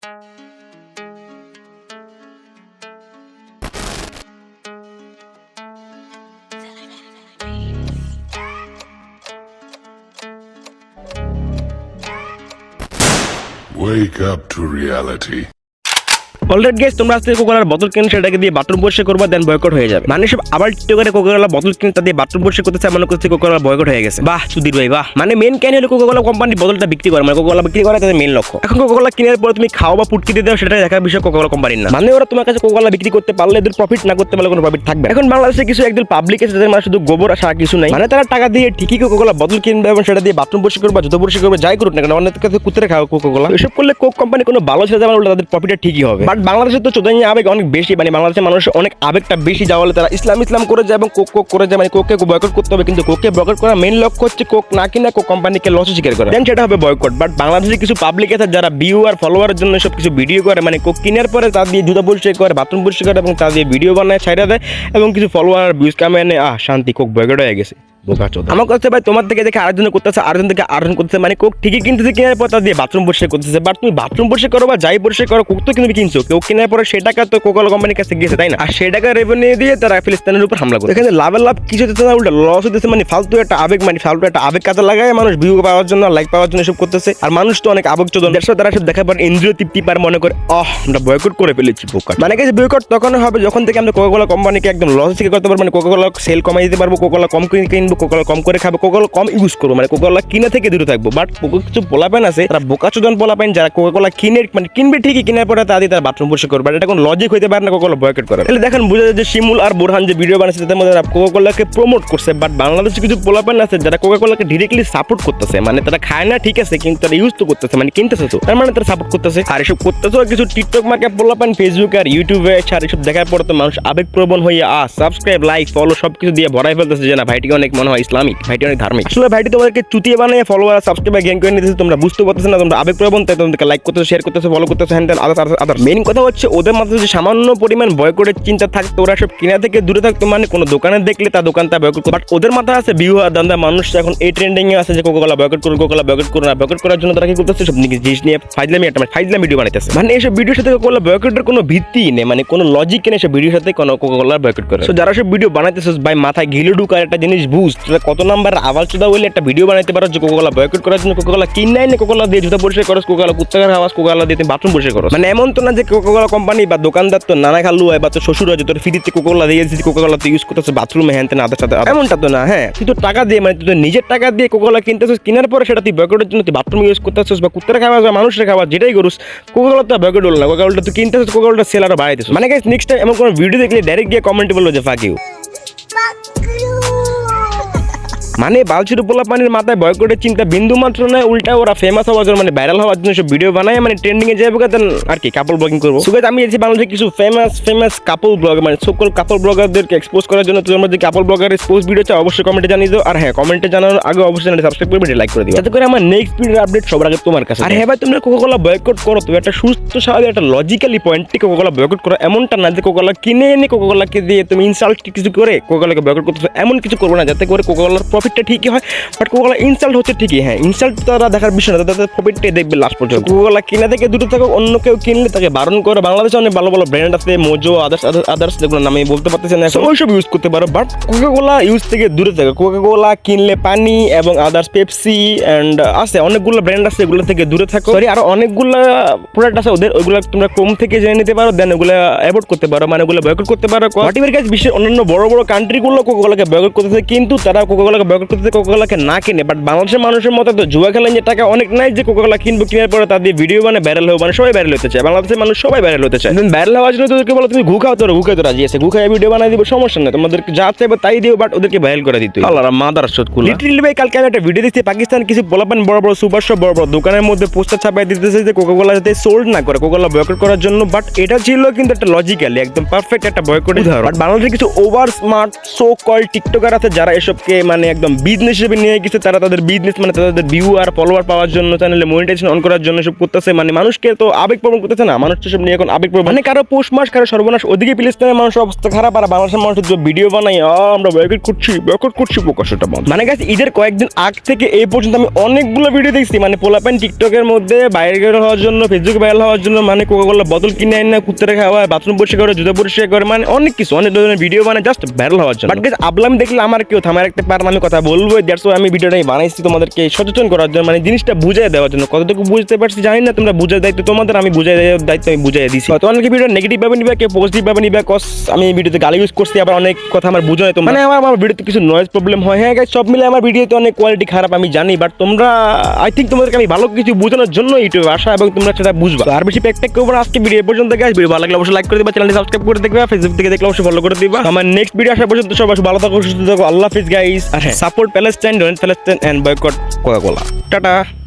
Wake up to reality. Already guys, তোমরা আজকে কোকাকোলার বোতল কিনে সেটাকে দিয়ে বাথরুম পরিষ্কার করবা, দেন বয়কট হয়ে যাবে। মানে সব আবার টিকটকে কোকাকোলা বোতল কিনে তা দিয়ে বাথরুম পরিষ্কার করতেছে, মনে করছে কোকাকোলা বয়কট হয়ে গেছে। বাহ সুধীর ভাই বাহ। মানে মেন কেন হলো কোকাকোলা কোম্পানি বোতলটা বিক্রি করে, মানে কোকাকোলা বিক্রি করে তাদের মেন লক্ষ্য। এখন কোকাকোলা কেনার পরে তুমি খাও বা পুটকি দিয়ে দাও, সেটা দেখার বিষয় কোকাকোলা কোম্পানির না। মানে ওরা তোমার কাছে কোকাকোলা বিক্রি করতে পারলে এদের প্রফিট, না করতে পারলে কোনো প্রফিট থাকবে। এখন বাংলাদেশে কিছু একদল পাবলিক আছে যাদের মানে শুধু গোবর আর সারা কিছু নাই। মানে তারা টাকা দিয়ে ঠিকই কোকাকোলা বোতল কিনবে এবং সেটা দিয়ে বাথরুম পরিষ্কার করবে, জুতো পরিষ্কার করবে, যাই করুক না কেন অনেক কাছে কুত্তে খাও কোকাকোলা। এসব করলে কোক কোম্পানি কোনো ভালো ছেড়ে যাবে না, তাদের প্রফিটটা ঠিকই হবে। বাট বাংলাদেশে তো চোদাই আবেগ অনেক বেশি, মানে বাংলাদেশের মানুষ অনেক আবেগটা বেশি যাওয়া হলে তারা ইসলাম করে যায় এবং কোক করে যায়। মানে কোককে বয়কট করতে হবে, কিন্তু কোককে বয়কট করার মেইন লক্ষ্য হচ্ছে কোক না কিনা কোক কোম্পানিকে লস স্বীকার করা, দেন সেটা হবে বয়কট। বাট বাংলাদেশে কিছু পাবলিক আছে যারা ভিউ আর ফলোয়ারের জন্য সব কিছু ভিডিও করে, মানে কোক কেনার পরে তা দিয়ে জুতা পরিষ্কার করে, বাথরুম পরিষ্কার করে এবং তা দিয়ে ভিডিও বানায় ছাইড়া দেয় এবং কিছু ফলোয়ার ভিউজ কামে এনে শান্তি, কোক বয়কট হয়ে গেছে। আমার কাছে ভাই তোমার থেকে দেখে আরেকজন করতেছে, আরেকজন থেকে আরেকজন করতেছে, মানে কোক ঠিকই কিনতেছে, কেনার পর তা দিয়ে বাথরুম পরিষ্কার করতেছে। বাট তুমি বাথরুম পরিষ্কার করো বা যাই পরিষ্কার করো, কোক তো কিন্তু কিনছো, কোক কেনার পরে সে টাকা তো কোকাকোলা কোম্পানির কাছে গেছে, তাই না? আর সেই টাকা রেভিনিউ দিয়ে তারা ফিলিস্তিনের উপর হামলা করে। এখানে লাভের লাভ কিছু হচ্ছে না, উল্টা লস হতেছে। মানে ফালতু একটা আবেগ, মানে ফালতু একটা আবেগ কাজে লাগায় মানুষ ভিউ পাওয়ার জন্য, লাইক পাওয়ার জন্য এসব করতেছে। আর মানুষ তো অনেক আবেগ চোদন, তারা সব দেখার পর ইন্দ্রিয় তৃপ্তি পার মনে করে আমরা বয়কট করে ফেলেছি বোকা। মানে কি বয়কট তখন হবে যখন থেকে আমরা কোকাকোলা কোম্পানিকে একদম লস থেকে করতে পারবো, মানে কোকাকোলা সেল কমাই দিতে পারবো, কোকাকোলা কম কিনবো, কোকাকোলা কম করে খাবো, কোকাকোলা কম ইউজ করবো, মানে কোকাকোলা কিনা থেকে দূরে থাকবো। বাট কিছু পোলাপেন আছে তারা বোকাচোদন পোলাপেন যারা কোকাকোলা কিনে, মানে কিনবে ঠিকই, কেনার পরে তাদের তারা বাথরুম পরিষ্কার করবে। এটা কোনো লজিক হইতে পারে না কোকাকোলা বয়কট করে। তাহলে দেখেন বোঝা যায় যে শিমুল আর বোরহান যে ভিডিও বানাচ্ছে তাদের মধ্যে কোকাকোলাকে প্রমোট করছে। বাট বাংলাদেশে কিছু পোলাপেন আছে যারা কোকাকোলাকে ডিরেক্টলি সাপোর্ট করতেছে, মানে তারা খায় না ঠিক আছে, কিন্তু তারা ইউজ তো করতেছে, মানে কিনতেছে তো, তার মানে তারা সাপোর্ট করতেছে। আর এসব করতেছে কিছু টিকটক মার্কে পোলাপেন ফেসবুক আর ইউটিউবে আর এসব দেখার পরে তো মানুষ আবেগপ্রবণ হয়ে সাবস্ক্রাইব লাইক ফলো সবকিছু দিয়ে ভরাই ফেলতেছে যে না ভাইটিকে অনেক মনে হয় ইসলামিক, ভাইটি অনেক ধার্মিক। আসলে ভাইটি তোমাদেরকে চুতিয়ে বানিয়ে ফলোয়ার সাবস্ক্রাইবার গেইন করে নিতেছে, তোমরা বুঝতে পারতেছো না, তোমরা আবেগপ্রবণ তাই তোমাদেরকে লাইক করতেছো, শেয়ার করতেছো, ফলো করতেছো, হ্যান্ডেল আদার। মেইন কথা হচ্ছে ওদের মাথায় যে সামান্য পরিমাণ বয়কটের চিন্তা থাকতো, ওরা সব কিনা থেকে দূরে থাকতো, মানে কোনো দোকানে দেখলে তার দোকানটা বয়কট করতো। বাট ওদের মাথায় আছে ভিউ আর দান্দা, মানুষ এখন এই ট্রেন্ডিং এ আছে যে কোকাকোলা বয়কট করুন, কোকাকোলা বয়কট করুন। আর বয়কট করার জন্য তারা কি করতেছে, সব জিনিস নিয়ে ফাইজলামি ভিডিও বানাইতেছে। মানে এইসব ভিডিওর সাথে কোকাকোলা বয়কটের কোনো ভিত্তি নেই, মানে কোনো লজিক নেই সব ভিডিওর সাথে কোনো কোকাকোলা বয়কট করে। তো যারা সব ভিডিও বানাইতেছে ভাই মাথায় ঘিলে ঢুকার একটা জিনিস বুঝ, কত নাম্বার আওয়াজ চোদা হইলে একটা ভিডিও বানাইতে পারো যে কোকাকোলা বয়কট করার জন্য কোকাকোলা কিনাই না, কোকাকোলা দিয়ে জুতা পরিষ্কার করো, কোকাকোলা কুত্তাকার আওয়াজ, কোকাকোলা দিয়ে তুমি বাথরুম পরিষ্কার করো। মানে এমন তো না যে কোকাকোলা কোম্পানি বা দোকানদার তো নানা খালু হয় বা তো শ্বশুর হয় যে তোর ফ্রিতে কোকাকোলা দিয়ে দিচ্ছি, কোকাকোলা তো ইউজ করতেছে বাথরুমে হ্যান তেন আদার সাথে, এমনটা তো না। হ্যাঁ তুই তো টাকা দিয়ে, মানে তুই তো নিজের টাকা দিয়ে কোকাকোলা কিনতেছিস, কেনার পরে সেটা তুই বয়কটের জন্য তুই বাথরুম ইউজ করতেছিস বা কুত্তারা খাওয়া বা মানুষের খাওয়া যেটাই করুস, কোকাকোলা তো বয়কট হলো না, কোকাকোলাটা তুই কিনতেছিস, কোকাকোলাটা সেল আরো বাড়াইতেছিস। মানে গাইস নেক্সট টাইম এমন কোনো ভিডিও দেখলে ডাইরেক্ট গিয়ে কমেন্টে বলবো যে ফাক ইউ। মানে বালছির পোলাপানির মাথায় বয়কটের চিন্তা বিন্দু মাত্র নয়, উল্টা ওরা ফেমাস হওয়ার জন্য, মানে ভাইরাল হওয়ার জন্য সব ভিডিও বানায়, মানে ট্রেন্ডিং এ যাবে দেন আর কি কাপল ব্লগিং করবো। সুগাত আমি এসেছি বাংলাদেশে কিছু ফেমাস কাপল ব্লগ, মানে সকল কাপল ব্লগারদেরকে এক্সপোজ করার জন্য। তোমরা যদি কাপল ব্লগারের এক্সপোজ ভিডিও চাও অবশ্যই কমেন্টে জানিয়ে দাও। আর হ্যাঁ কমেন্টে জানানোর আগে অবশ্যই চ্যানেলটি সাবস্ক্রাইব করে লাইক করে দিও, যাতে করে আমার নেক্সট ভিডিওর আপডেট সবার আগে তোমার কাছে। আর হ্যাঁ ভাই তোমরা কোকাকোলা বয়কট করো, তুমি একটা সুস্থ স্বাভাবিক একটা লজিক্যালি পয়েন্টে কোকাকোলা বয়কট করো। এমনটা না যে কোকাকোলা কিনে এনে কোকাকোলাকে দিয়ে তুমি ইনসাল্ট কিছু করে কোকাকোলাকে বয়কট করতেছো, এমন কিছু করবো না যাতে করে কোকাকোলার প্রফিটটা ঠিকই হয়। বাট কোকাকোলা ইনসাল্ট হচ্ছে ঠিকই, হ্যাঁ ইনসাল্ট তারা দেখার বিষয় না, তাদের প্রফিটটাই দেখবে লাস্ট পর্যন্ত। কোকাকোলা কিনা থেকে দূরে থাকো, অন্য কেউ কিনলে তাকে বারণ করো। বাংলাদেশে অনেক ভালো ভালো ব্র্যান্ড আছে, মোজো আদার্স যেগুলো নামে বলতে পারতেছি না, ওইসব ইউজ করতে পারো। বাট কোকাকোলা ইউজ থেকে দূরে থাকো। কোকাকোলা কিনলে পানি এবং আদার্স পেপসি অ্যান্ড আছে অনেকগুলো ব্র্যান্ড আছে, এগুলো থেকে দূরে থাকো। সরি আরো অনেকগুলো প্রোডাক্ট আছে ওদের, ওইগুলো তোমরা কম থেকে জেনে নিতে পারো, দেন ওগুলো অ্যাভয়েড করতে পারো, মানে ওগুলো বয়কট করতে পারো। হোয়াটএভার গাইস বিশ্বের অন্যান্য বড় বড় কান্ট্রিগুলো কোকাকোলাকে বয়কট করতেছে, কিন্তু তারা কোকাকোলাকে বয়কট করতেছে কোকাকোলাকে না কিনে। বাট বাংলাদেশের মানুষের মতো তো জুয়া খেলেন যে টাকা অনেক নাই যে কোকাকোলা কিনবো, কেনার পরে তাদের ভিডিও মানে ভাইরাল হবে, মানে সবাই ভাইরাল হতে চায়, বাংলাদেশের মানুষ সবাই ভাইরাল হতে চায়। ভাইরাল হওয়ার জন্য তোদেরকে বলো তুমি ঘু খাও, তোরা ঘু খাইতে রাজি আছে, ঘু খাই ভিডিও বানাই দিব, সমস্যা নেই, তোমাদেরকে যা চাইবে তাই দিও, বাট ওদেরকে ভাইরাল করে দিতে আল্লাহ মাদার শট কুল। লিটারালি ভাই কালকে আমি একটা ভিডিও দেখছি, পাকিস্তান কিছু পোলাপান বড় বড় সুপার শপ বড় বড় দোকানের মধ্যে পোস্টার ছাপাই দিতেছে যে কোকাকোলা যাতে সোল্ড না করে, কোকাকোলা বয়কট করার জন্য। বাট এটা ছিল কিন্তু একটা লজিক্যালি একদম পারফেক্ট একটা বয়কটের উদাহরণ। বাট বাংলাদেশের কিছু over smart so call TikToker আছে যারা এসবকে মানে একদম একদম বিজনেস হিসেবে নিয়ে গেছে। তারা তাদের বিজনেস মানে তাদের ভিউ আর ফলোয়ার পাওয়ার জন্য, চ্যানেলে মনিটাইজেশন অন করার জন্য সব করতেছে। মানে মানুষকে তো আবেগ প্রবণ করতেছে না, মানুষ তো সব নিয়ে এখন আবেগ প্রবণ, মানে কারো পৌষ মাস কারো সর্বনাশ। ওদিকে ফিলিস্তিনের মানুষের অবস্থা খারাপ, আর বাংলাদেশের মানুষের যে ভিডিও বানাই আমরা বয়কট করছি প্রকাশটা বন্ধ। মানে গাইস ঈদের কয়েকদিন আগ থেকে এই পর্যন্ত আমি অনেকগুলো ভিডিও দেখছি, মানে পোলাপাইন টিকটকের মধ্যে ভাইরাল হওয়ার জন্য, ফেসবুকে ভাইরাল হওয়ার জন্য, মানে কোকাকোলা বোতল কিনে আনে না, কুত্তারে খাওয়া, বাথরুম পরিষ্কার করে, জুতা পরিষ্কার করে, মানে অনেক কিছু, অনেক ধরনের ভিডিও বানায় জাস্ট ভাইরাল হওয়ার জন্য। বাট গাইস আবলামি দেখলে আমার কেউ থামায় রাখতে পারে না, আমি কথা বলবো। দ্যাটস ওয়াই আমি ভিডিওটাই বানাইছি তোমাদেরকে সচেতন করার জন্য, মানে জিনিসটা বুঝিয়ে দেওয়ার জন্য। কতটুকু বুঝতে পারছি জানি না, তোমরা বুঝার দায়িত্ব তোমাদের, আমি বুঝাই দেওয়ার দায়িত্ব আমি বুঝাই দিছি। হয়তো অনেকে ভিডিও নেগেটিভ ভাবে নিবে, কেউ পজিটিভ ভাবে নিবে, কজ আমি ভিডিওতে গালি ইউজ করছি, আবার অনেক কথা আমার বুঝো না। মানে আমার ভিডিওতে কিছু নয়েজ প্রবলেম হয়। হ্যাঁ গাইস সব মিলে আমার ভিডিওতে অনেক কোয়ালিটি খারাপ আমি জানি, বাট তোমরা আই থিঙ্ক তোমাদেরকে আমি ভালো কিছু বোঝানোর জন্য ইউটিউবে আসা, এবং তোমরা সেটা বুঝবা। আর বেশি প্যাক করবো না আজকে ভিডিও পর্যন্ত। গাইস ভিডিও ভালো লাগলে অবশ্যই লাইক করে দিবা, চ্যানেলটি সাবস্ক্রাইব করে দেখবা, ফেসবুক থেকে দেখলে অবশ্যই ফলো করে দিবা। আমার নেক্সট ভিডিও আসা পর্যন্ত সবাই ভালো থাকো, সুস্থ থাকো। আল্লাহ হাফিজ গাইস। আর হ্যাঁ, support Palestine, donate Palestine and boycott Coca Cola. Tata.